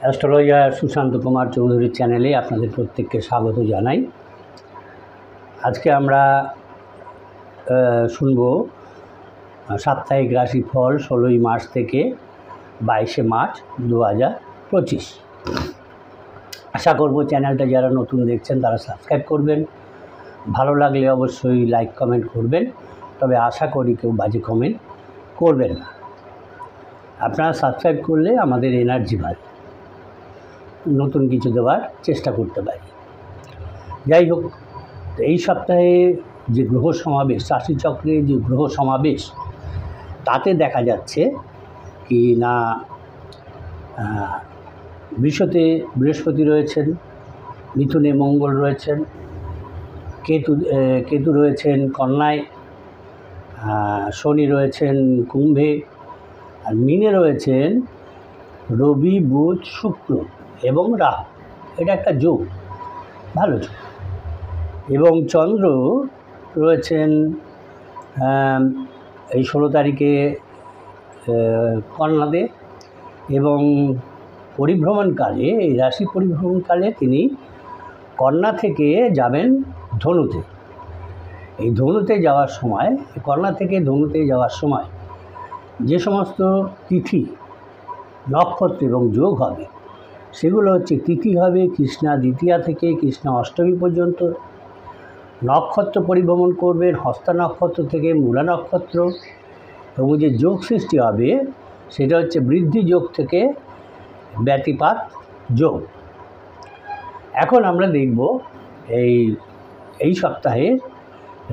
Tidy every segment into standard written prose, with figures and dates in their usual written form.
Astrologer Sushant Kumar চৌধুরীর চ্যানেলে আপনাদের প্রত্যেককে স্বাগত জানাই। আজকে আমরা শুনব সাপ্তাহিক রাশিফল 16ই মার্চ থেকে 22শে মার্চ 2025। আশা করব চ্যানেলটা যারা নতুন দেখছেন তারা সাবস্ক্রাইব করবেন, ভালো লাগলে অবশ্যই লাইক কমেন্ট করবেন, তবে আশা করি কেউ বাজে কমেন্ট করবেন না। আপনারা সাবস্ক্রাইব করলে আমাদের এনার্জি বাড়ে, নতুন কিছু দেওয়ার চেষ্টা করতে পারি। যাই হোক, এই সপ্তাহে যে গ্রহ সমাবেশ, রাশিচক্রে যে গ্রহ সমাবেশ, তাতে দেখা যাচ্ছে কি না বৃষতে বৃহস্পতি রয়েছেন, মিথুনে মঙ্গল রয়েছেন, কেতু রয়েছেন কন্যায়, শনি রয়েছেন কুম্ভে, আর মীনে রয়েছেন রবি, বুধ, শুক্র এবং রাহু। এটা একটা যোগ, ভালো যোগ। এবং চন্দ্র রয়েছেন এই 16 তারিখে কন্যাতে, এবং পরিভ্রমণকালে, এই রাশি পরিভ্রমণকালে তিনি কন্যা থেকে যাবেন ধনুতে। এই ধনুতে যাওয়ার সময়, কন্যা থেকে ধনুতে যাওয়ার সময় যে সমস্ত তিথি, নক্ষত্র এবং যোগ হবে, সেগুলো হচ্ছে: তিথি হবে কৃষ্ণা দ্বিতীয়া থেকে কৃষ্ণা অষ্টমী পর্যন্ত, নক্ষত্র পরিভ্রমণ করবেন হস্তা নক্ষত্র থেকে মূলা নক্ষত্র, এবং যে যোগ সৃষ্টি হবে সেটা হচ্ছে বৃদ্ধি যোগ থেকে ব্যতিপাত যোগ। এখন আমরা দেখব এই সপ্তাহে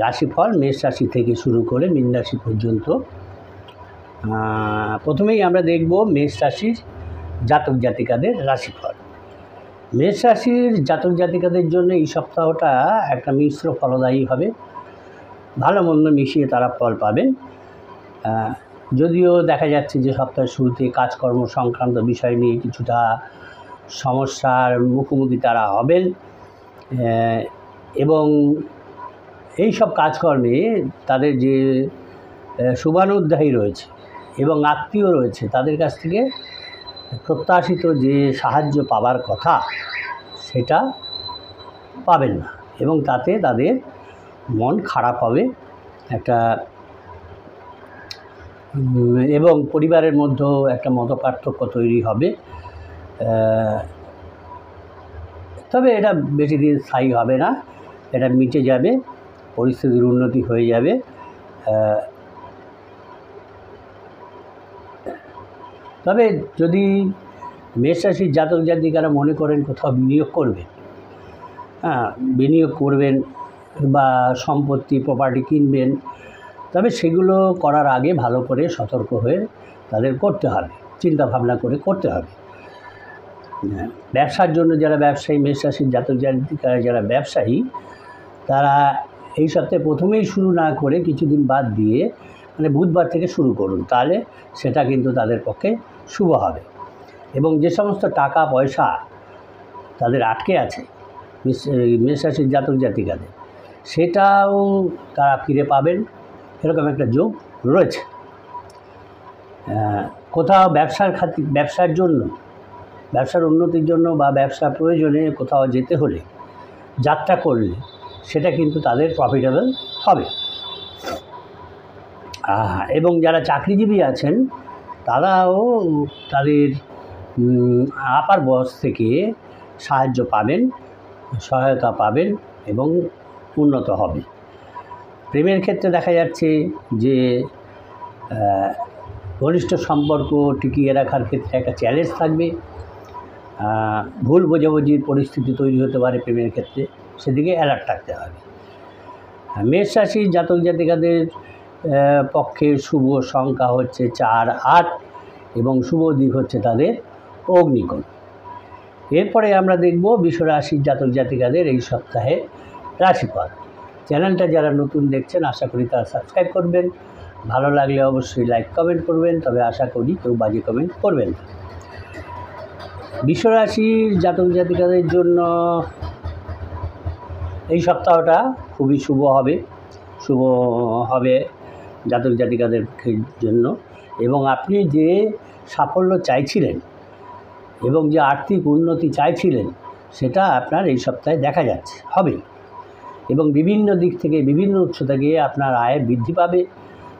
রাশিফল মেষ রাশি থেকে শুরু করে মীন রাশি পর্যন্ত। প্রথমেই আমরা দেখব মেষ রাশির জাতক জাতিকাদের রাশিফল। মেষ রাশির জাতক জাতিকাদের জন্য এই সপ্তাহটা একটা মিশ্র ফলদায়ী হবে। ভালো মন্দ মিশিয়ে তারা ফল পাবেন। যদিও দেখা যাচ্ছে যে সপ্তাহের শুরুতে কাজকর্ম সংক্রান্ত বিষয় নিয়ে কিছুটা সমস্যার মুখোমুখি তারা হবেন, এবং এই সব কাজকর্মে তাদের যে শুভানুধ্যায়ী রয়েছে এবং আত্মীয় রয়েছে, তাদের কাছ থেকে প্রত্যাশিত যে সাহায্য পাবার কথা সেটা পাবেন না, এবং তাতে তাদের মন খারাপ হবে একটা, এবং পরিবারের মধ্যেও একটা মতপার্থক্য তৈরি হবে। তবে এটা বেশি দিন স্থায়ী হবে না, এটা মিটে যাবে, পরিস্থিতির উন্নতি হয়ে যাবে। তবে যদি মেষ রাশির জাতক জাতিকারা মনে করেন কোথাও বিনিয়োগ করবেন বা সম্পত্তি প্রপার্টি কিনবেন, তবে সেগুলো করার আগে ভালো করে সতর্ক হয়ে তাদের করতে হবে, চিন্তা ভাবনা করে করতে হবে। ব্যবসার জন্য যারা ব্যবসায়ী, মেষ রাশির জাতক জাতিকারা যারা ব্যবসায়ী, তারা এই সপ্তাহে প্রথমেই শুরু না করে কিছুদিন বাদ দিয়ে, মানে বুধবার থেকে শুরু করুন, তাহলে সেটা কিন্তু তাদের পক্ষে শুভ হবে। এবং যে সমস্ত টাকা পয়সা তাদের আটকে আছে মেষ রাশির জাতক জাতিকাদের, সেটাও তারা ফিরে পাবেন, এরকম একটা যোগ রয়েছে। কোথাও ব্যবসার জন্য, ব্যবসার উন্নতির জন্য বা ব্যবসা প্রয়োজনে কোথাও যেতে হলে, যাত্রা করলে সেটা কিন্তু তাদের প্রফিটেবল হবে। এবং যারা চাকরিজীবী আছেন তারাও তাদের আপার বস থেকে সাহায্য পাবেন, সহায়তা পাবেন এবং উন্নত হবে। প্রেমের ক্ষেত্রে দেখা যাচ্ছে যে ঘনিষ্ঠ সম্পর্ক টিকিয়ে রাখার ক্ষেত্রে একটা চ্যালেঞ্জ থাকবে। ভুল বোঝাবুঝির পরিস্থিতি তৈরি হতে পারে প্রেমের ক্ষেত্রে, সেদিকে অ্যালার্ট থাকতে হবে। মেষ রাশির জাতক জাতিকাদের পক্ষে শুভ সংখ্যা হচ্ছে 4, 8 এবং শুভ দিক হচ্ছে তাদের অগ্নিকোণ। এরপরে আমরা দেখব বৃষ রাশির জাতক জাতিকাদের এই সপ্তাহে রাশিফল। চ্যানেলটা যারা নতুন দেখছেন আশা করি তারা সাবস্ক্রাইব করবেন, ভালো লাগলে অবশ্যই লাইক কমেন্ট করবেন, তবে আশা করি কেউ বাজে কমেন্ট করবেন না। বৃষ রাশির জাতক জাতিকাদের জন্য এই সপ্তাহটা খুবই শুভ হবে জাতক জাতিকাদের জন্য। এবং আপনি যে সাফল্য চাইছিলেন এবং যে আর্থিক উন্নতি চাইছিলেন সেটা আপনার এই সপ্তাহে দেখা যাচ্ছে হবে, এবং বিভিন্ন দিক থেকে বিভিন্ন উৎস থেকে আপনার আয় বৃদ্ধি পাবে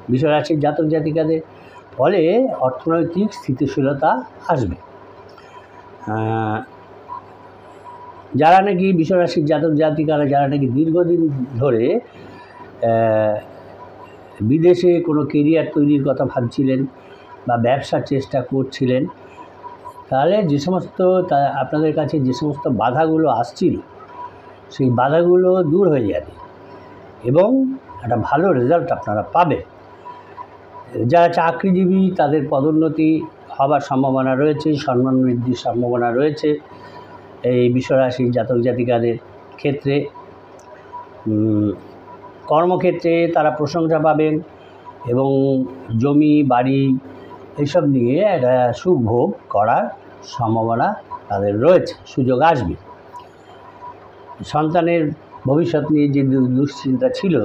বৃষরাশির জাতক জাতিকাদের। ফলে অর্থনৈতিক স্থিতিশীলতা আসবে। যারা নাকি বৃষরাশির জাতক জাতিকারা যারা নাকি দীর্ঘদিন ধরে বিদেশে কোনো কেরিয়ার তৈরির কথা ভাবছিলেন বা ব্যবসার চেষ্টা করছিলেন, তাহলে যে সমস্ত আপনাদের কাছে যে সমস্ত বাধাগুলো আসছিল সেই বাধাগুলো দূর হয়ে যাবে এবং একটা ভালো রেজাল্ট আপনারা পাবেন। যারা চাকরিজীবী তাদের পদোন্নতি হবার সম্ভাবনা রয়েছে, সম্মান বৃদ্ধির সম্ভাবনা রয়েছে এই বৃষরাশির জাতক জাতিকাদের ক্ষেত্রে। কর্মক্ষেত্রে তারা প্রশংসা পাবেন এবং জমি বাড়ি এইসব নিয়ে একটা সুভোগ করার সম্ভাবনা তাদের রয়েছে, সুযোগ আসবে। সন্তানের ভবিষ্যৎ নিয়ে যে দুশ্চিন্তা ছিল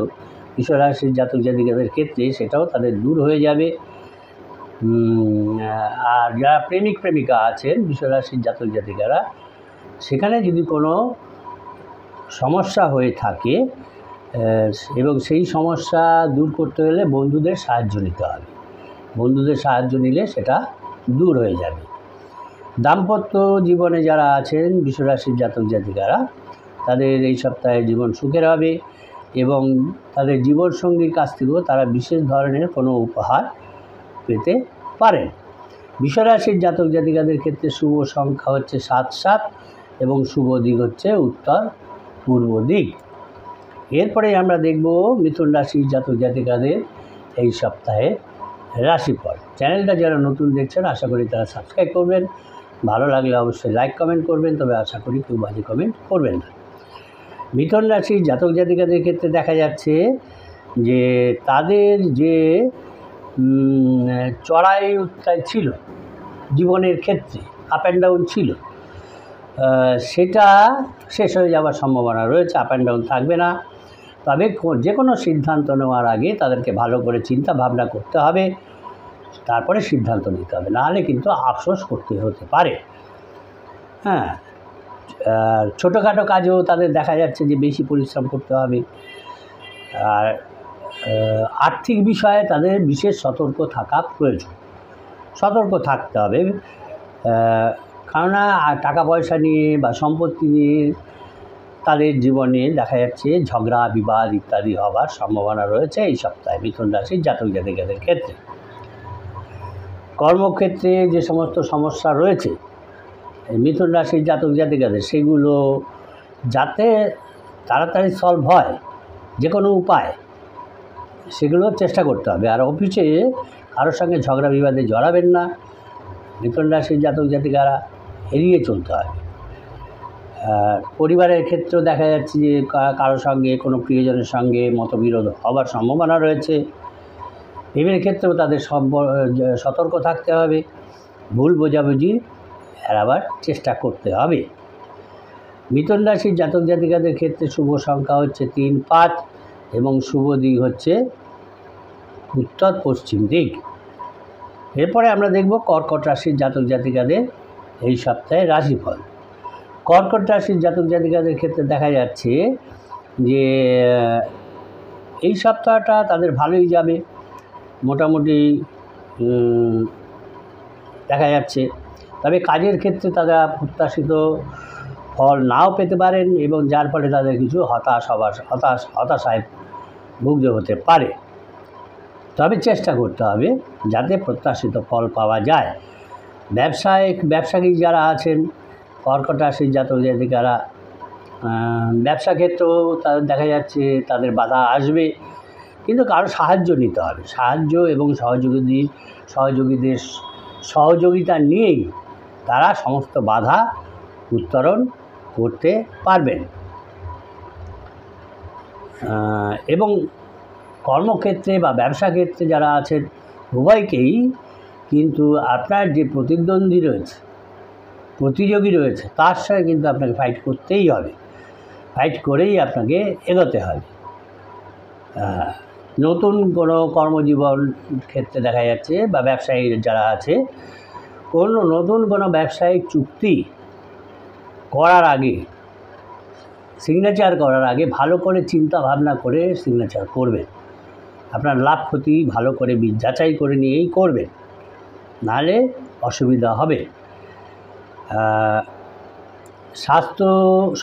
বৃষরাশির জাতক জাতিকাদের ক্ষেত্রে সেটাও তাদের দূর হয়ে যাবে। আর যারা প্রেমিক প্রেমিকা আছেন বৃষরাশির জাতক জাতিকারা, সেখানে যদি কোনো সমস্যা হয়ে থাকে এবং সেই সমস্যা দূর করতে হলে বন্ধুদের সাহায্য নিতে হবে, বন্ধুদের সাহায্য নিলে সেটা দূর হয়ে যাবে। দাম্পত্য জীবনে যারা আছেন বৃষরাশির জাতক জাতিকারা, তাদের এই সপ্তাহে জীবন সুখের হবে এবং তাদের জীবনসঙ্গীর কাছ থেকেও তারা বিশেষ ধরনের কোনো উপহার পেতে পারেন। বৃষরাশির জাতক জাতিকাদের ক্ষেত্রে শুভ সংখ্যা হচ্ছে 7 এবং শুভ দিক হচ্ছে উত্তর পূর্ব দিক। এরপরে আমরা দেখব মিথুন রাশির জাতক জাতিকাদের এই সপ্তাহে রাশিফল। চ্যানেলটা যারা নতুন দেখছেন আশা করি তারা সাবস্ক্রাইব করবেন, ভালো লাগলে অবশ্যই লাইক কমেন্ট করবেন, তবে আশা করি কেউ বাজে কমেন্ট করবেন না। মিথুন রাশির জাতক জাতিকাদের ক্ষেত্রে দেখা যাচ্ছে যে তাদের যে চড়াই উত্তাল ছিল জীবনের ক্ষেত্রে, আপ অ্যান্ড ডাউন ছিল, সেটা শেষ হয়ে যাওয়ার সম্ভাবনা রয়েছে। আপ অ্যান্ড ডাউন থাকবে না, তবে যে কোনো সিদ্ধান্ত নেওয়ার আগে তাদেরকে ভালো করে চিন্তা ভাবনা করতে হবে, তারপরে সিদ্ধান্ত নিতে হবে, নাহলে কিন্তু আফসোস করতে হতে পারে। হ্যাঁ, ছোটোখাটো কাজেও তাদের দেখা যাচ্ছে যে বেশি পরিশ্রম করতে হবে। আর আর্থিক বিষয়ে তাদের বিশেষ সতর্ক থাকা প্রয়োজন, সতর্ক থাকতে হবে। কেননা টাকা পয়সা নিয়ে বা সম্পত্তি নিয়ে তাদের জীবনে দেখা যাচ্ছে ঝগড়া বিবাদ ইত্যাদি হওয়ার সম্ভাবনা রয়েছে এই সপ্তাহে মিথুন রাশির জাতক জাতিকাদের ক্ষেত্রে। কর্মক্ষেত্রে যে সমস্ত সমস্যা রয়েছে মিথুন রাশির জাতক জাতিকাদের, সেগুলো যাতে তাড়াতাড়ি সলভ হয় যে কোনো উপায়, সেগুলো চেষ্টা করতে হবে। আর অফিসে কারোর সঙ্গে ঝগড়া বিবাদে জড়াবেন না, মিথুন রাশির জাতক জাতিকারা এড়িয়ে চলতে হবে। পরিবারের ক্ষেত্রেও দেখা যাচ্ছে যে কারোর সঙ্গে কোনো প্রিয়জনের সঙ্গে মতবিরোধ হবার সম্ভাবনা রয়েছে। প্রেমের ক্ষেত্রেও তাদের সতর্ক থাকতে হবে, ভুল বোঝাবুঝি এড়াবার চেষ্টা করতে হবে। মিথুন রাশির জাতক জাতিকাদের ক্ষেত্রে শুভ সংখ্যা হচ্ছে 3, 5 এবং শুভ দিক হচ্ছে উত্তর পশ্চিম দিক। এরপরে আমরা দেখব কর্কট রাশির জাতক জাতিকাদের এই সপ্তাহে রাশিফল। কর্কট রাশির জাতক জাতিকাদের ক্ষেত্রে দেখা যাচ্ছে যে এই সপ্তাহটা তাদের ভালোই যাবে, মোটামুটি দেখা যাচ্ছে। তবে কাজের ক্ষেত্রে তারা প্রত্যাশিত ফল নাও পেতে পারেন এবং যার ফলে তাদের কিছু হতাশায় ভুগতে হতে পারে। তবে চেষ্টা করতে হবে যাতে প্রত্যাশিত ফল পাওয়া যায়। ব্যবসায়ী যারা আছেন কর্কট রাশির জাতক জাতিকারা, ব্যবসা ক্ষেত্রেও তাদের দেখা যাচ্ছে তাদের বাধা আসবে, কিন্তু কারো সাহায্য নিতে হবে। সাহায্য এবং সহযোগীদের সহযোগিতা নিয়েই তারা সমস্ত বাধা উত্তরণ করতে পারবেন। এবং কর্মক্ষেত্রে বা ব্যবসা ক্ষেত্রে যারা আছেন উভয়কেই কিন্তু আপনার যে প্রতিযোগী রয়েছে তার সঙ্গে কিন্তু আপনাকে ফাইট করতেই হবে, ফাইট করেই আপনাকে এগোতে হবে। নতুন কোনো কর্মজীবন ক্ষেত্রে দেখা যাচ্ছে বা ব্যবসায়ী যারা আছে নতুন কোনো ব্যবসায়িক চুক্তি করার আগে, সিগনেচার করার আগে ভালো করে চিন্তা ভাবনা করে সিগনেচার করবেন। আপনার লাভ ক্ষতি ভালো করে যাচাই করে নিয়েই করবেন, নাহলে অসুবিধা হবে। স্বাস্থ্য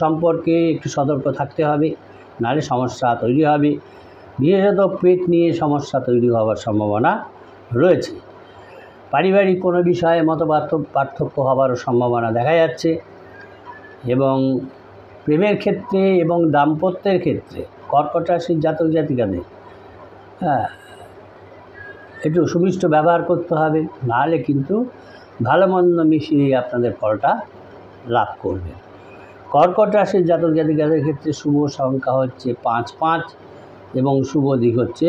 সম্পর্কে একটু সতর্ক থাকতে হবে, নাহলে সমস্যা তৈরি হবে। বিশেষত পেট নিয়ে সমস্যা তৈরি হওয়ার সম্ভাবনা রয়েছে। পারিবারিক কোনো বিষয়ে পার্থক্য হওয়ারও সম্ভাবনা দেখা যাচ্ছে। এবং প্রেমের ক্ষেত্রে এবং দাম্পত্যের ক্ষেত্রে কর্কট রাশির জাতক জাতিকাদের একটু সুমিষ্ট ব্যবহার করতে হবে, নাহলে কিন্তু ভালো মন্দ মিশিয়ে আপনাদের ফলটা লাভ করবে। কর্কট রাশির জাতক জাতিকাদের ক্ষেত্রে শুভ সংখ্যা হচ্ছে 5 এবং শুভ দিক হচ্ছে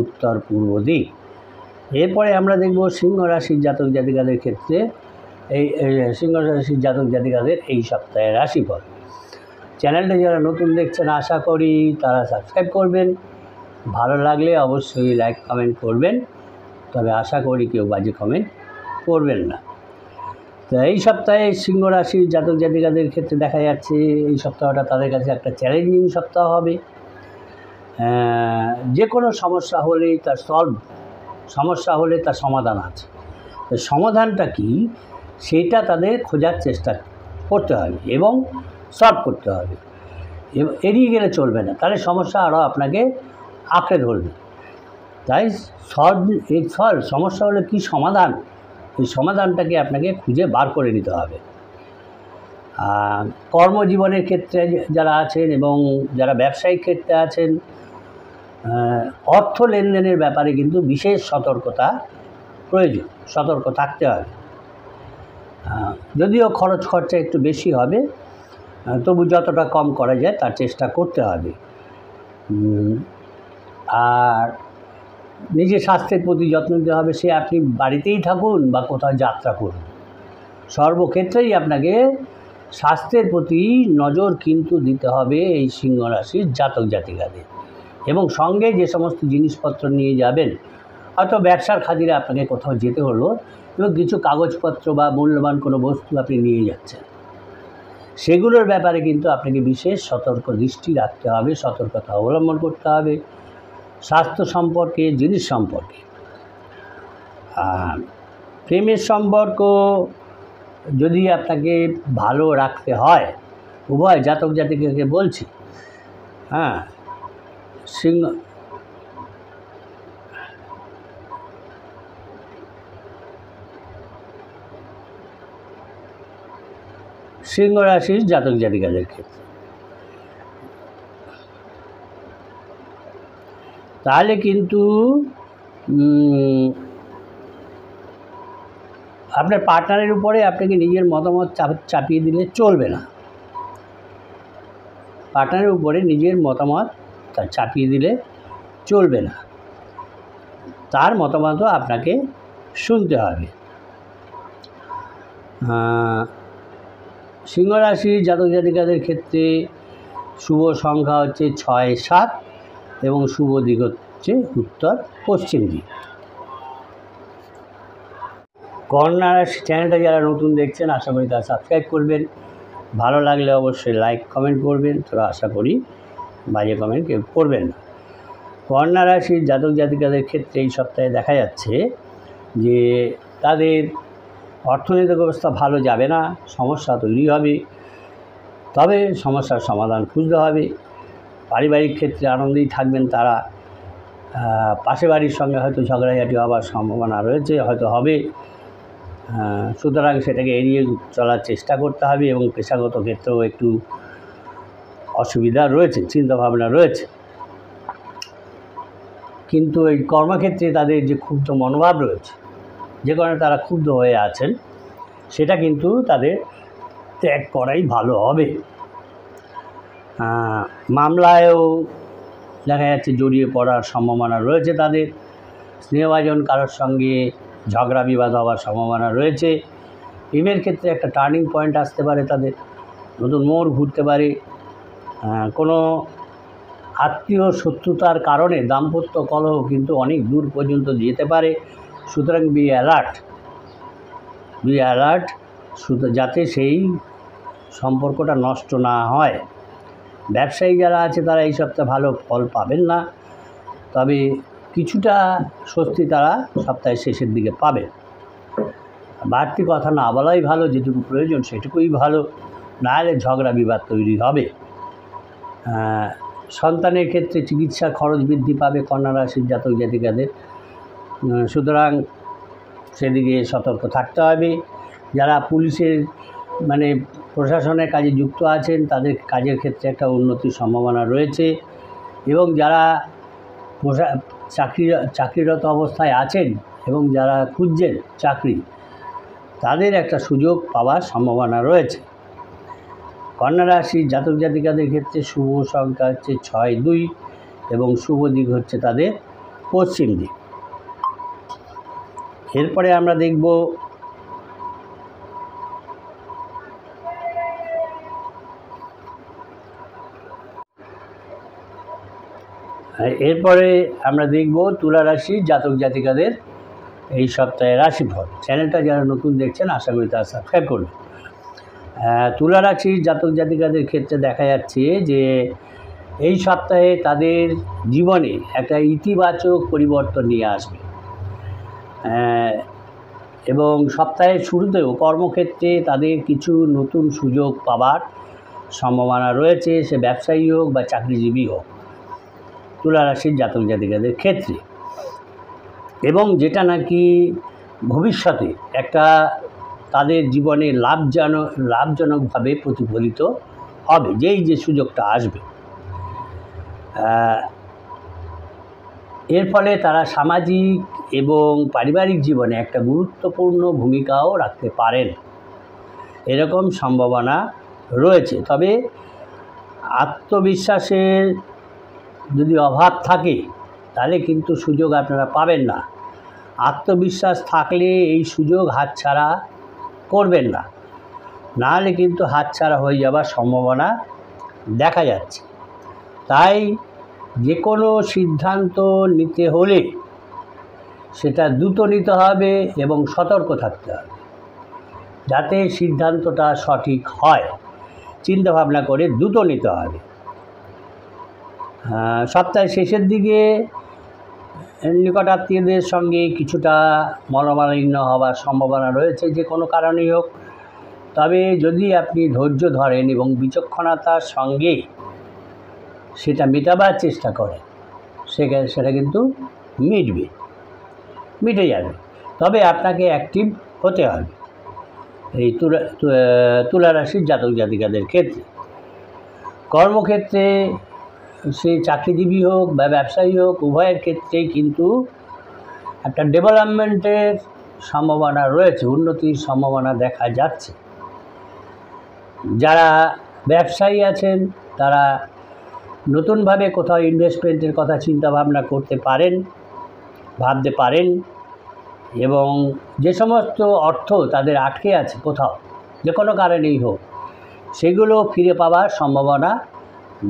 উত্তর পূর্ব দিক। এরপরে আমরা দেখব সিংহ রাশির জাতক জাতিকাদের ক্ষেত্রে সিংহ রাশির জাতক জাতিকাদের এই সপ্তাহের রাশিফল। চ্যানেলটা যারা নতুন দেখছেন আশা করি তারা সাবস্ক্রাইব করবেন, ভালো লাগলে অবশ্যই লাইক কমেন্ট করবেন, তবে আশা করি কেউ বাজে কমেন্ট করবেন না। তো এই সপ্তাহে সিংহ রাশির জাতক জাতিকাদের ক্ষেত্রে দেখা যাচ্ছে এই সপ্তাহটা তাদের কাছে একটা চ্যালেঞ্জিং সপ্তাহ হবে। যে কোনো সমস্যা হলেই তার সমাধান আছে। তো সমাধানটা কি সেটা তাদের খোঁজার চেষ্টা করতে হবে এবং সলভ করতে হবে। এড়িয়ে গেলে চলবে না, তাহলে সমস্যা আরও আপনাকে আঁকড়ে ধরবে। তাই সমস্যা হলে কি সমাধান, এই সমাধানটাকে আপনাকে খুঁজে বার করে নিতে হবে। কর্মজীবনের ক্ষেত্রে যারা আছেন এবং যারা ব্যবসায়িক ক্ষেত্রে আছেন, অর্থ লেনদেনের ব্যাপারে কিন্তু বিশেষ সতর্কতা প্রয়োজন, সতর্ক থাকতে হবে। যদিও খরচা একটু বেশি হবে, তবু যতটা কম করা যায় তার চেষ্টা করতে হবে। আর নিজের স্বাস্থ্যের প্রতি যত্ন নিতে হবে, সে আপনি বাড়িতেই থাকুন বা কোথাও যাত্রা করুন, সর্বক্ষেত্রেই আপনাকে স্বাস্থ্যের প্রতি নজর কিন্তু দিতে হবে এই সিংহ রাশির জাতক জাতিকাদের। এবং সঙ্গে যে সমস্ত জিনিসপত্র নিয়ে যাবেন, হয়তো ব্যবসার খাতিরে আপনাকে কোথাও যেতে হলো এবং কিছু কাগজপত্র বা মূল্যবান কোনো বস্তু আপনি নিয়ে যাচ্ছেন, সেগুলোর ব্যাপারে কিন্তু আপনাকে বিশেষ সতর্ক দৃষ্টি রাখতে হবে, সতর্কতা অবলম্বন করতে হবে স্বাস্থ্য সম্পর্কে, জিনিস সম্পর্কে। আর প্রেমের সম্পর্ক যদি আপনাকে ভালো রাখতে হয়, উভয় জাতক জাতিকাকে বলছি, সিংহ রাশির জাতক জাতিকাদের ক্ষেত্রে, তাহলে কিন্তু আপনার পার্টনারের উপরে আপনাকে নিজের মতামত চাপিয়ে দিলে চলবে না। পার্টনারের উপরে নিজের মতামত চাপিয়ে দিলে চলবে না, তার মতামতও আপনাকে শুনতে হবে। সিংহ রাশির জাতক জাতিকাদের ক্ষেত্রে শুভ সংখ্যা হচ্ছে 6-7 এবং শুভ দিক হচ্ছে উত্তর পশ্চিম দিক। কন্যা রাশি চ্যানেলটা যারা নতুন দেখছেন আশা করি তারা সাবস্ক্রাইব করবেন, ভালো লাগলে অবশ্যই লাইক কমেন্ট করবেন, তো আশা করি বাজে কমেন্ট কেউ করবেন না। কন্যা রাশির জাতক জাতিকাদের ক্ষেত্রে এই সপ্তাহে দেখা যাচ্ছে যে তাদের অর্থনৈতিক অবস্থা ভালো যাবে না, সমস্যা তৈরি হবে, তবে সমস্যার সমাধান খুঁজতে হবে। পারিবারিক ক্ষেত্রে আনন্দেই থাকবেন তারা, পাশে বাড়ির সঙ্গে হয়তো ঝগড়াঝাটি হওয়ার সম্ভাবনা রয়েছে, হয়তো হবে, সুতরাং সেটাকে এড়িয়ে চলার চেষ্টা করতে হবে। এবং পেশাগত ক্ষেত্রেও একটু অসুবিধা রয়েছে, চিন্তাভাবনা রয়েছে, কিন্তু এই কর্মক্ষেত্রে তাদের যে ক্ষুব্ধ মনোভাব রয়েছে, যে কারণে তারা ক্ষুব্ধ হয়ে আছেন, সেটা কিন্তু তাদের ত্যাগ করাই ভালো হবে। মামলায়ও দেখা যাচ্ছে জড়িয়ে পড়ার সম্ভাবনা রয়েছে তাদের, স্নেহভাজন কারোর সঙ্গে ঝগড়া বিবাদ হওয়ার সম্ভাবনা রয়েছে। প্রেমের ক্ষেত্রে একটা টার্নিং পয়েন্ট আসতে পারে তাদের, নতুন মোড় ঘুরতে পারে, কোনো আত্মীয় শত্রুতার কারণে দাম্পত্য কলহ কিন্তু অনেক দূর পর্যন্ত যেতে পারে। সুতরাং বি অ্যালার্ট, বি অ্যালার্ট, যাতে সেই সম্পর্কটা নষ্ট না হয়। ব্যবসায়ী যারা আছে তারা এই সপ্তাহে ভালো ফল পাবেন না, তবে কিছুটা স্বস্তি তারা সপ্তাহের শেষের দিকে পাবে। বাড়তি কথা না বলাই ভালো, যেটুকু প্রয়োজন সেটুকুই ভালো, নাহলে ঝগড়া বিবাদ তৈরি হবে। সন্তানের ক্ষেত্রে চিকিৎসার খরচ বৃদ্ধি পাবে কন্যা রাশির জাতক জাতিকাদের, সুতরাং সেদিকে সতর্ক থাকতে হবে। যারা পুলিশের প্রশাসনের কাজে যুক্ত আছেন তাদের কাজের ক্ষেত্রে একটা উন্নতির সম্ভাবনা রয়েছে, এবং যারা চাকরিরত অবস্থায় আছেন এবং যারা খুঁজছেন চাকরি, তাদের একটা সুযোগ পাওয়ার সম্ভাবনা রয়েছে। কন্যা রাশির জাতক জাতিকাদের ক্ষেত্রে শুভ সংখ্যা হচ্ছে 6-2 এবং শুভ দিক হচ্ছে তাদের পশ্চিম দিক। এরপরে আমরা দেখব তুলা রাশির জাতক জাতিকাদের এই সপ্তাহে রাশিফল। চ্যানেলটা যারা নতুন দেখছেন আশা করি তারা সাবস্ক্রাইব করবেন। তুলা রাশির জাতক জাতিকাদের ক্ষেত্রে দেখা যাচ্ছে যে এই সপ্তাহে তাদের জীবনে একটা ইতিবাচক পরিবর্তন নিয়ে আসবে, এবং সপ্তাহের শুরুতেও কর্মক্ষেত্রে তাদের কিছু নতুন সুযোগ পাবার সম্ভাবনা রয়েছে, সে ব্যবসায়ী হোক বা চাকরিজীবী হোক, তুলা রাশির জাতক জাতিকাদের ক্ষেত্রে। এবং যেটা নাকি ভবিষ্যতে একটা তাদের জীবনে লাভজনকভাবে প্রতিফলিত হবে, যে সুযোগটা আসবে। এর ফলে তারা সামাজিক এবং পারিবারিক জীবনে একটা গুরুত্বপূর্ণ ভূমিকাও রাখতে পারেন, এরকম সম্ভাবনা রয়েছে। তবে আত্মবিশ্বাসের যদি অভাব থাকে তাহলে কিন্তু সুযোগ আপনারা পাবেন না। আত্মবিশ্বাস থাকলে এই সুযোগ হাতছাড়া করবেন না, নাহলে কিন্তু হাতছাড়া হয়ে যাওয়ার সম্ভাবনা দেখা যাচ্ছে। তাই যে কোনো সিদ্ধান্ত নিতে হলে সেটা দ্রুত নিতে হবে এবং সতর্ক থাকতে হবে, যাতে সিদ্ধান্তটা সঠিক হয়। চিন্তাভাবনা করে দ্রুত নিতে হবে। সপ্তাহের শেষের দিকে নিকটাত্মীয়দের সঙ্গে কিছুটা মনোমালিন্য হওয়ার সম্ভাবনা রয়েছে, যে কোনো কারণেই হোক। তবে যদি আপনি ধৈর্য ধরেন এবং বিচক্ষণতার সঙ্গে সেটা মেটাবার চেষ্টা করেন, সেটা কিন্তু মিটে যাবে। তবে আপনাকে অ্যাক্টিভ হতে হবে এই তুলা রাশির জাতক জাতিকাদের ক্ষেত্রে। কর্মক্ষেত্রে সে চাকরিজীবী হোক বা ব্যবসায়ী হোক, উভয়ের ক্ষেত্রেই কিন্তু একটা ডেভেলপমেন্টের সম্ভাবনা রয়েছে, উন্নতির সম্ভাবনা দেখা যাচ্ছে। যারা ব্যবসায়ী আছেন তারা নতুনভাবে কোথাও ইনভেস্টমেন্টের কথা চিন্তাভাবনা ভাবতে পারেন, এবং যে সমস্ত অর্থ তাদের আটকে আছে কোথাও, যে কোনো কারণেই হোক, সেগুলো ফিরে পাওয়ার সম্ভাবনা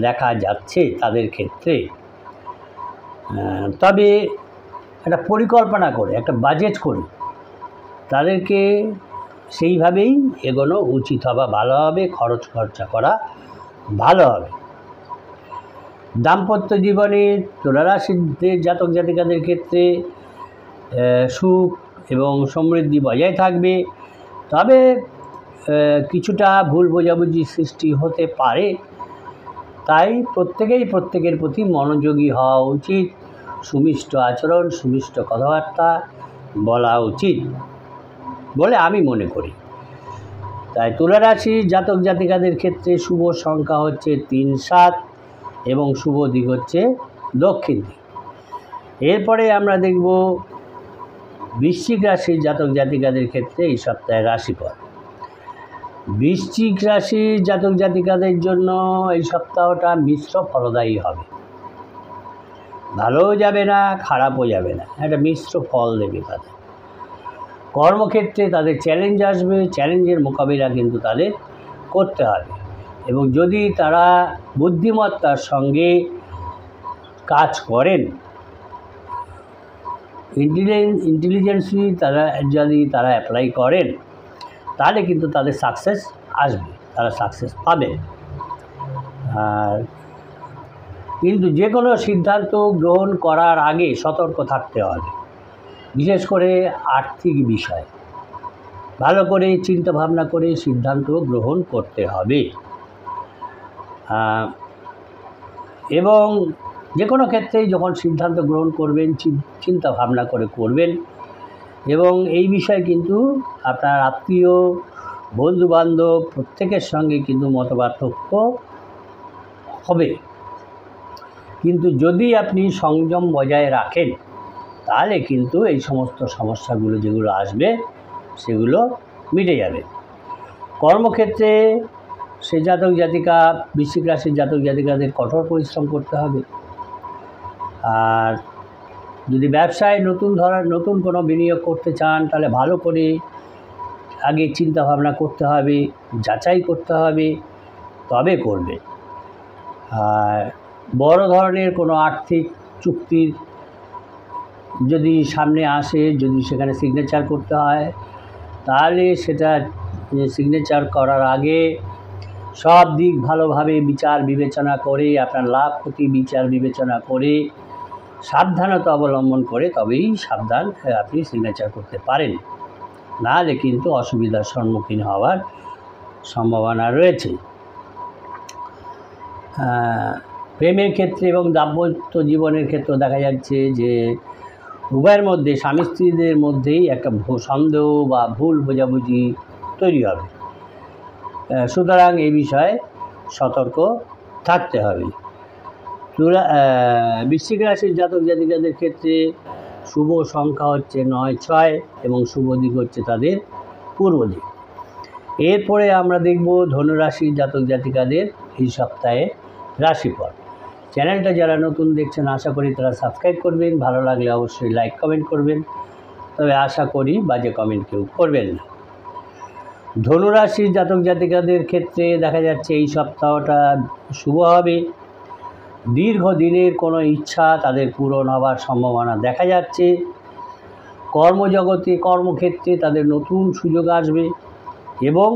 দেখা যাচ্ছে তাদের ক্ষেত্রে। তবে একটা পরিকল্পনা করে, একটা বাজেট করে তাদেরকে সেইভাবেই এগোনো উচিত হবে, ভালো হবে। খরচা করা ভালো হবে। দাম্পত্য জীবনে তুলা রাশির জাতক জাতিকাদের ক্ষেত্রে সুখ এবং সমৃদ্ধি বজায় থাকবে, তবে কিছুটা ভুল বোঝাবুঝি সৃষ্টি হতে পারে। তাই প্রত্যেকের প্রতি মনোযোগী হওয়া উচিত, সুমিষ্ট আচরণ, সুমিষ্ট কথাবার্তা বলা উচিত বলে আমি মনে করি। তাই তুলা রাশির জাতক জাতিকাদের ক্ষেত্রে শুভ সংখ্যা হচ্ছে 3-7 এবং শুভ দিক হচ্ছে দক্ষিণ দিক। এরপরে আমরা দেখব বৃশ্চিক রাশির জাতক জাতিকাদের ক্ষেত্রে এই সপ্তাহের রাশিফল। বৃশ্চিক রাশির জাতক জাতিকাদের জন্য এই সপ্তাহটা মিশ্র ফলদায়ী হবে। ভালোও যাবে না, খারাপও যাবে না, একটা মিশ্র ফল দেবে তাদের। কর্মক্ষেত্রে তাদের চ্যালেঞ্জ আসবে, চ্যালেঞ্জের মোকাবিলা কিন্তু তাদের করতে হবে, এবং যদি তারা বুদ্ধিমত্তার সঙ্গে কাজ করেন, ইন্টেলিজেন্সি যদি তারা অ্যাপ্লাই করেন, তাহলে কিন্তু তাদের সাকসেস আসবে, তারা সাকসেস পাবে। আর কিন্তু যে কোনো সিদ্ধান্ত গ্রহণ করার আগে সতর্ক থাকতে হবে, বিশেষ করে আর্থিক বিষয় ভালো করে চিন্তা ভাবনা করে সিদ্ধান্ত গ্রহণ করতে হবে। এবং যে কোনো ক্ষেত্রেই যখন সিদ্ধান্ত গ্রহণ করবেন চিন্তা ভাবনা করে করবেন। এবং এই বিষয়ে কিন্তু আপনার আত্মীয় বন্ধুবান্ধব প্রত্যেকের সঙ্গে কিন্তু মতপার্থক্য হবে, কিন্তু যদি আপনি সংযম বজায় রাখেন তাহলে কিন্তু এই সমস্ত সমস্যাগুলো যেগুলো আসবে সেগুলো মিটে যাবে। কর্মক্ষেত্রে সে জাতক জাতিকা, বৃশ্চিক রাশির জাতক জাতিকাদের কঠোর পরিশ্রম করতে হবে। আর যদি ব্যবসায় নতুন কোনো বিনিয়োগ করতে চান তাহলে ভালো করে আগে চিন্তা ভাবনা করতে হবে, যাচাই করতে হবে, তবে করবে। আর বড় ধরনের কোনো আর্থিক চুক্তির যদি সামনে আসে, যদি সেখানে সিগনেচার করতে হয়, তাহলে সেটা সিগনেচার করার আগে সব দিক ভালোভাবে বিচার বিবেচনা করে, আপনার লাভ ক্ষতি বিচার বিবেচনা করে, সাবধানতা অবলম্বন করে তবেই আপনি সিগনেচার করতে পারেন, নাহলে কিন্তু অসুবিধার সম্মুখীন হওয়ার সম্ভাবনা রয়েছে। প্রেমের ক্ষেত্রে এবং দাম্পত্য জীবনের ক্ষেত্রে দেখা যাচ্ছে যে উভয়ের মধ্যে, স্বামী স্ত্রীদের মধ্যেই একটা সন্দেহ বা ভুল বোঝাবুঝি তৈরি হবে। সুতরাং এই বিষয়ে সতর্ক থাকতে হবে। বৃশ্চিক রাশির জাতক জাতিকাদের ক্ষেত্রে শুভ সংখ্যা হচ্ছে 9, 6 এবং শুভ দিক হচ্ছে তাদের পূর্ব দিক। এরপরে আমরা দেখব ধনুরাশির জাতক জাতিকাদের এই সপ্তাহে রাশিফল। চ্যানেলটা যারা নতুন দেখছেন আশা করি তারা সাবস্ক্রাইব করবেন, ভালো লাগলে অবশ্যই লাইক কমেন্ট করবেন, তবে আশা করি বাজে কমেন্ট কেউ করবেন না। ধনুরাশির জাতক জাতিকাদের ক্ষেত্রে দেখা যাচ্ছে এই সপ্তাহটা শুভ হবে। দীর্ঘদিনের কোনো ইচ্ছা তাদের পূরণ হওয়ার সম্ভাবনা দেখা যাচ্ছে। কর্মক্ষেত্রে তাদের নতুন সুযোগ আসবে এবং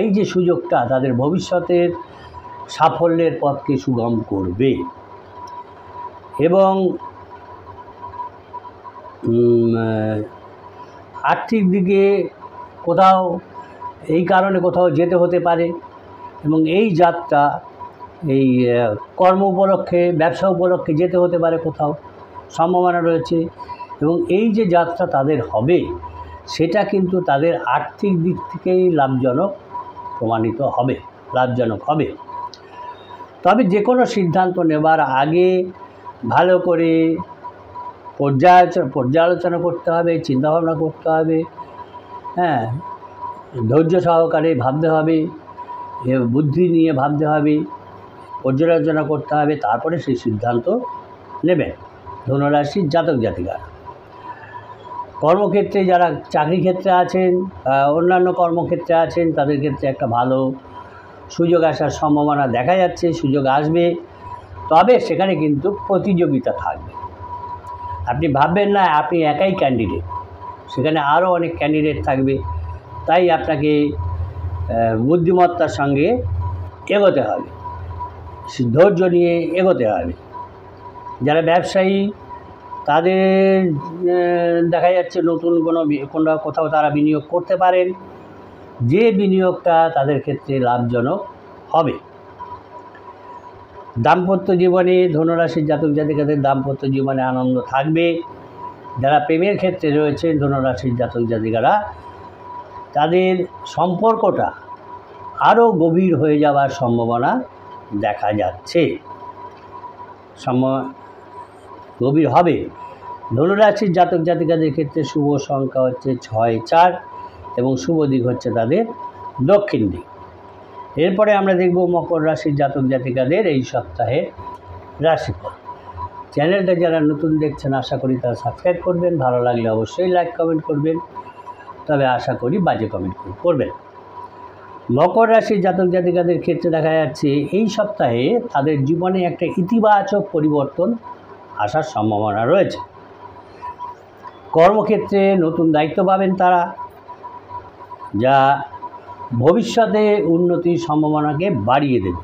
এই যে সুযোগটা তাদের ভবিষ্যতের সাফল্যের পথকে সুগম করবে। এবং আর্থিক দিকে এই কারণে কোথাও যেতে হতে পারে এবং এই যাত্রা এই কর্ম উপলক্ষে, ব্যবসা উপলক্ষে যেতে হতে পারে, কোথাও সম্ভাবনা রয়েছে। এবং এই যে যাত্রা তাদের হবে সেটা কিন্তু তাদের আর্থিক দিক থেকেই লাভজনক হবে। তবে যে কোনো সিদ্ধান্ত নেবার আগে ভালো করে পর্যালোচনা করতে হবে, চিন্তাভাবনা করতে হবে, ধৈর্য সহকারে ভাবতে হবে, বুদ্ধি নিয়ে ভাবতে হবে, পর্যালোচনা করতে হবে, তারপরে সেই সিদ্ধান্ত নেবেন ধনুরাশির জাতক জাতিকা। কর্মক্ষেত্রে যারা চাকরি ক্ষেত্রে আছেন, অন্যান্য কর্মক্ষেত্রে আছেন, তাদের ক্ষেত্রে একটা ভালো সুযোগ আসার সম্ভাবনা দেখা যাচ্ছে, সুযোগ আসবে। তবে সেখানে কিন্তু প্রতিযোগিতা থাকবে। আপনি ভাববেন না আপনি একাই ক্যান্ডিডেট, সেখানে আরও অনেক ক্যান্ডিডেট থাকবে। তাই আপনাকে বুদ্ধিমত্তার সঙ্গে এগোতে হবে, ধৈর্য নিয়ে এগোতে হবে। যারা ব্যবসায়ী তাদের দেখা যাচ্ছে নতুন কোথাও তারা বিনিয়োগ করতে পারেন, যে বিনিয়োগটা তাদের ক্ষেত্রে লাভজনক হবে। দাম্পত্য জীবনে ধনুরাশির জাতক জাতিকাদের দাম্পত্য জীবনে আনন্দ থাকবে। যারা প্রেমের ক্ষেত্রে রয়েছেন ধনুরাশির জাতক জাতিকারা, তাদের সম্পর্কটা আরও গভীর হয়ে যাওয়ার সম্ভাবনা দেখা যাচ্ছে, গভীর হবে। ধনুরাশির জাতক জাতিকাদের ক্ষেত্রে শুভ সংখ্যা হচ্ছে 6, 4 এবং শুভ দিক হচ্ছে তাদের দক্ষিণ দিক। এরপরে আমরা দেখব মকর রাশির জাতক জাতিকাদের এই সপ্তাহে রাশিফল। চ্যানেলটা যারা নতুন দেখছেন আশা করি তারা সাবস্ক্রাইব করবেন, ভালো লাগলে অবশ্যই লাইক কমেন্ট করবেন, তবে আশা করি বাজে কমেন্ট করবেন। মকর রাশির জাতক জাতিকাদের ক্ষেত্রে দেখা যাচ্ছে এই সপ্তাহে তাদের জীবনে একটা ইতিবাচক পরিবর্তন আসার সম্ভাবনা রয়েছে। কর্মক্ষেত্রে নতুন দায়িত্ব পাবেন তারা, যা ভবিষ্যতে উন্নতির সম্ভাবনাকে বাড়িয়ে দেবে।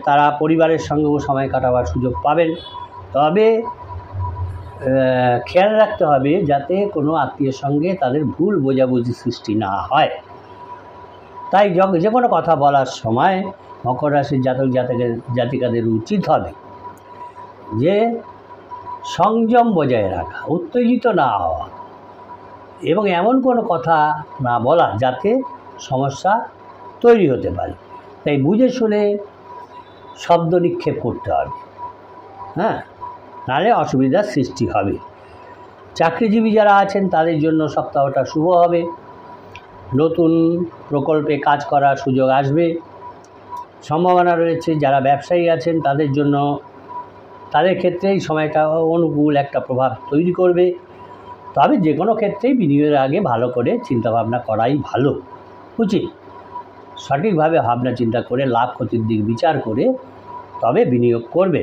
তারা পরিবারের সঙ্গেও সময় কাটাবার সুযোগ পাবেন, তবে খেয়াল রাখতে হবে যাতে কোনো আত্মীয়ের সঙ্গে তাদের ভুল বোঝাবুঝি সৃষ্টি না হয়। তাই যে কোনো কথা বলার সময় মকর রাশির জাতিকাদের উচিত হবে যে সংযম বজায় রাখা, উত্তেজিত না হওয়া এবং এমন কোনো কথা না বলা যাতে সমস্যা তৈরি হতে পারে। তাই বুঝে শুনে শব্দ নিক্ষেপ করতে হবে, নাহলে অসুবিধার সৃষ্টি হবে। চাকরিজীবী যারা আছেন তাদের জন্য সপ্তাহটা শুভ হবে। নতুন প্রকল্পে কাজ করার সুযোগ আসবে, সম্ভাবনা রয়েছে। যারা ব্যবসায়ী আছেন তাদের ক্ষেত্রে এই সময়টা অনুকূল একটা প্রভাব তৈরি করবে। তবে যে কোনো ক্ষেত্রেই বিনিয়োগের আগে ভালো করে চিন্তাভাবনা করাই ভালো উচিত। সঠিকভাবে ভাবনা চিন্তা করে লাভ ক্ষতির দিক বিচার করে তবে বিনিয়োগ করবে।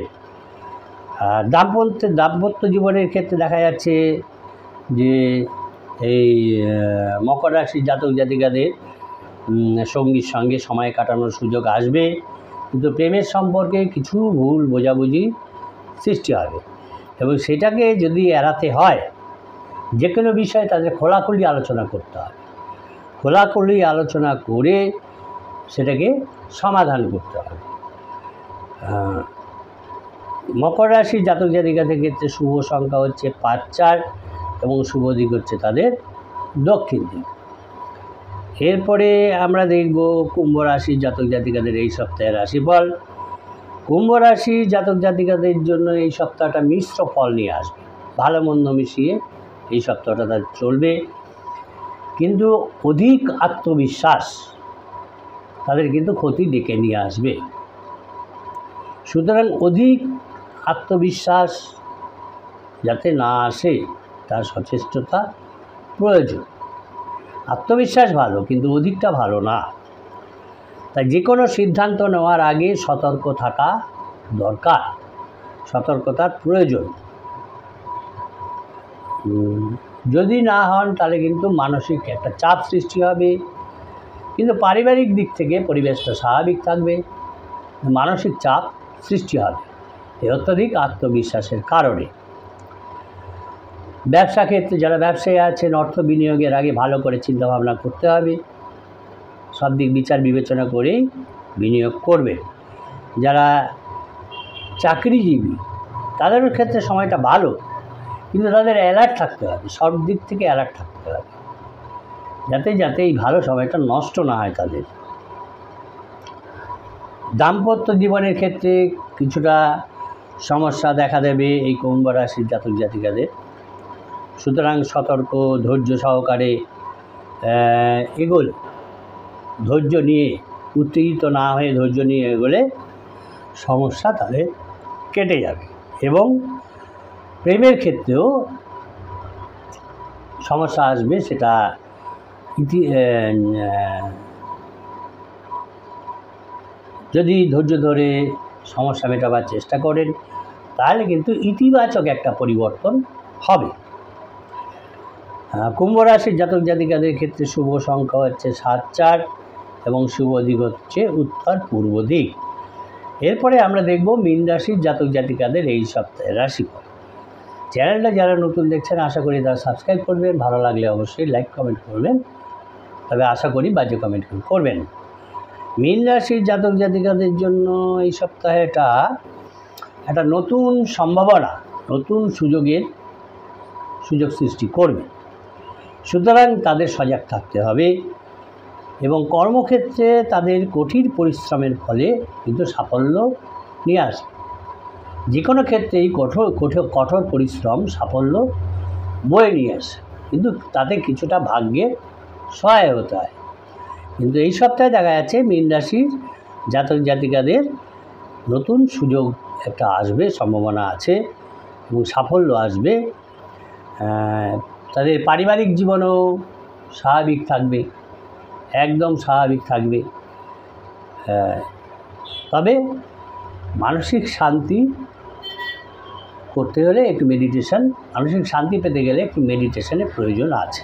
দাম্পত্য জীবনের ক্ষেত্রে দেখা যাচ্ছে যে এই মকর রাশির জাতিকাদের সঙ্গীর সঙ্গে সময় কাটানোর সুযোগ আসবে, কিন্তু প্রেমের সম্পর্কে কিছু ভুল বোঝাবুঝি সৃষ্টি হবে এবং সেটাকে যদি এড়াতে হয় যে কোনো বিষয়ে তাদের খোলাখুলি আলোচনা করতে হবে। খোলাখুলি আলোচনা করে সেটাকে সমাধান করতে হবে। মকর রাশির জাতিকাদের ক্ষেত্রে শুভ সংখ্যা হচ্ছে 5, 4 এবং শুভ দিক হচ্ছে তাদের দক্ষিণ দিক। এরপরে আমরা দেখব কুম্ভ রাশির জাতিকাদের এই সপ্তাহের রাশিফল। কুম্ভ রাশির জাতিকাদের জন্য এই সপ্তাহটা মিশ্র ফল নিয়ে আসবে, ভালো মন্দ মিশিয়ে এই সপ্তাহটা তাদের চলবে, কিন্তু অধিক আত্মবিশ্বাস তাদের কিন্তু ক্ষতি ডেকে নিয়ে আসবে। সুতরাং অধিক আত্মবিশ্বাস যাতে না আসে তার সচেষ্টতা প্রয়োজন। আত্মবিশ্বাস ভালো, কিন্তু অধিকটা ভালো না। তাই যে কোনো সিদ্ধান্ত নেওয়ার আগে সতর্ক থাকা দরকার, সতর্কতার প্রয়োজন। যদি না হন তাহলে কিন্তু মানসিক একটা চাপ সৃষ্টি হবে, কিন্তু পারিবারিক দিক থেকে পরিবেশটা স্বাভাবিক থাকবে, মানসিক চাপ সৃষ্টি হবে এই অত্যধিক আত্মবিশ্বাসের কারণে। ব্যবসা ক্ষেত্রে যারা ব্যবসায়ী আছেন অর্থ বিনিয়োগের আগে ভালো করে চিন্তাভাবনা করতে হবে, সব দিক বিচার বিবেচনা করেই বিনিয়োগ করবে। যারা চাকরিজীবী তাদের ক্ষেত্রে সময়টা ভালো, কিন্তু তাদের অ্যালার্ট থাকতে হবে, সব দিক থেকে অ্যালার্ট থাকতে হবে যাতে এই ভালো সময়টা নষ্ট না হয় তাদের। দাম্পত্য জীবনের ক্ষেত্রে কিছুটা সমস্যা দেখা দেবে এই কুম্ভ রাশির জাতিকাদের। সুতরাং সতর্ক ধৈর্য সহকারে এগোলে, ধৈর্য নিয়ে উত্তেজিত না হয়ে ধৈর্য নিয়ে এগোলে সমস্যা তাদের কেটে যাবে। এবং প্রেমের ক্ষেত্রেও সমস্যা আসবে, সেটা যদি ধৈর্য ধরে সমস্যা মেটাবার চেষ্টা করেন তাহলে কিন্তু ইতিবাচক একটা পরিবর্তন হবে। কুম্ভ রাশির জাতিকাদের ক্ষেত্রে শুভ সংখ্যা হচ্ছে 7, 4 এবং শুভ দিক হচ্ছে উত্তর পূর্ব দিক। এরপরে আমরা দেখব মীন রাশির জাতিকাদের এই সপ্তাহের রাশিফল। চ্যানেলটা যারা নতুন দেখছেন আশা করি তারা সাবস্ক্রাইব করবেন, ভালো লাগলে অবশ্যই লাইক কমেন্ট করবেন, তবে আশা করি বাজে কমেন্ট করবেন। মীন রাশির জাতিকাদের জন্য এই সপ্তাহে একটা নতুন সম্ভাবনা, নতুন সুযোগ সৃষ্টি করবে। সুতরাং তাদের সজাগ থাকতে হবে এবং কর্মক্ষেত্রে তাদের কঠিন পরিশ্রমের ফলে কিন্তু সাফল্য নিয়ে আসবে। যে কোনো ক্ষেত্রেই কঠোর পরিশ্রম সাফল্য বয়ে নিয়ে আসে, কিন্তু তাতে কিছুটা ভাগ্যের সহায় হতে হয়। কিন্তু এই সপ্তাহে দেখা যাচ্ছে মীন রাশির জাতিকাদের নতুন সুযোগ একটা আসবে, সম্ভাবনা আছে এবং সাফল্য আসবে। তাদের পারিবারিক জীবনও স্বাভাবিক থাকবে, একদম স্বাভাবিক থাকবে। তবে মানসিক শান্তি করতে হলে একটু মানসিক শান্তি পেতে গেলে একটু মেডিটেশনের প্রয়োজন আছে।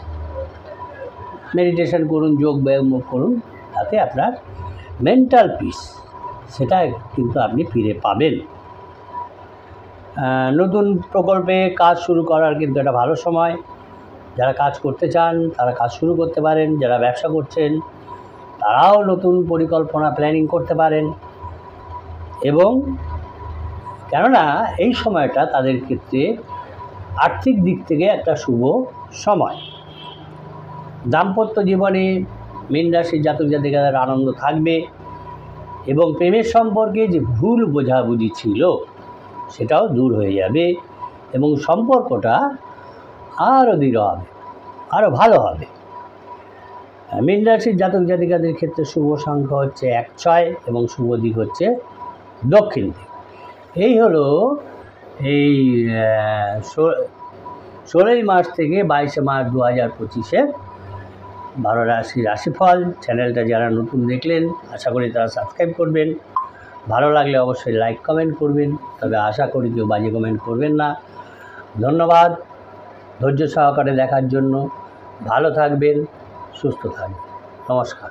মেডিটেশন করুন, যোগ ব্যায়াম করুন, তাতে আপনার মেন্টাল পিস সেটা কিন্তু আপনি ফিরে পাবেন। নতুন প্রকল্পে কাজ শুরু করার কিন্তু একটা ভালো সময়। যারা কাজ করতে চান তারা কাজ শুরু করতে পারেন, যারা ব্যবসা করছেন তারাও নতুন পরিকল্পনা প্ল্যানিং করতে পারেন। এবং কেননা এই সময়টা তাদের ক্ষেত্রে আর্থিক দিক থেকে একটা শুভ সময়। দাম্পত্য জীবনে মীন রাশির জাতক জাতিকাদের আনন্দ থাকবে এবং প্রেমের সম্পর্কে যে ভুল বোঝাবুঝি ছিল সেটাও দূর হয়ে যাবে এবং সম্পর্কটা আরও দৃঢ় হবে, আরও ভালো হবে। মীন রাশির জাতক জাতিকাদের ক্ষেত্রে শুভ সংখ্যা হচ্ছে 1-6 এবং শুভ দিক হচ্ছে দক্ষিণ দিক। এই হলো এই 16 মার্চ থেকে 22 মার্চ 2025-এর 12 রাশির রাশিফল। চ্যানেলটা যারা নতুন দেখলেন আশা করি তারা সাবস্ক্রাইব করবেন। ভালো লাগলে অবশ্যই লাইক কমেন্ট করবেন, তবে আশা করি কেউ বাজে কমেন্ট করবেন না। ধন্যবাদ ধৈর্য সহকারে দেখার জন্য। ভালো থাকবেন, সুস্থ থাকবেন। নমস্কার।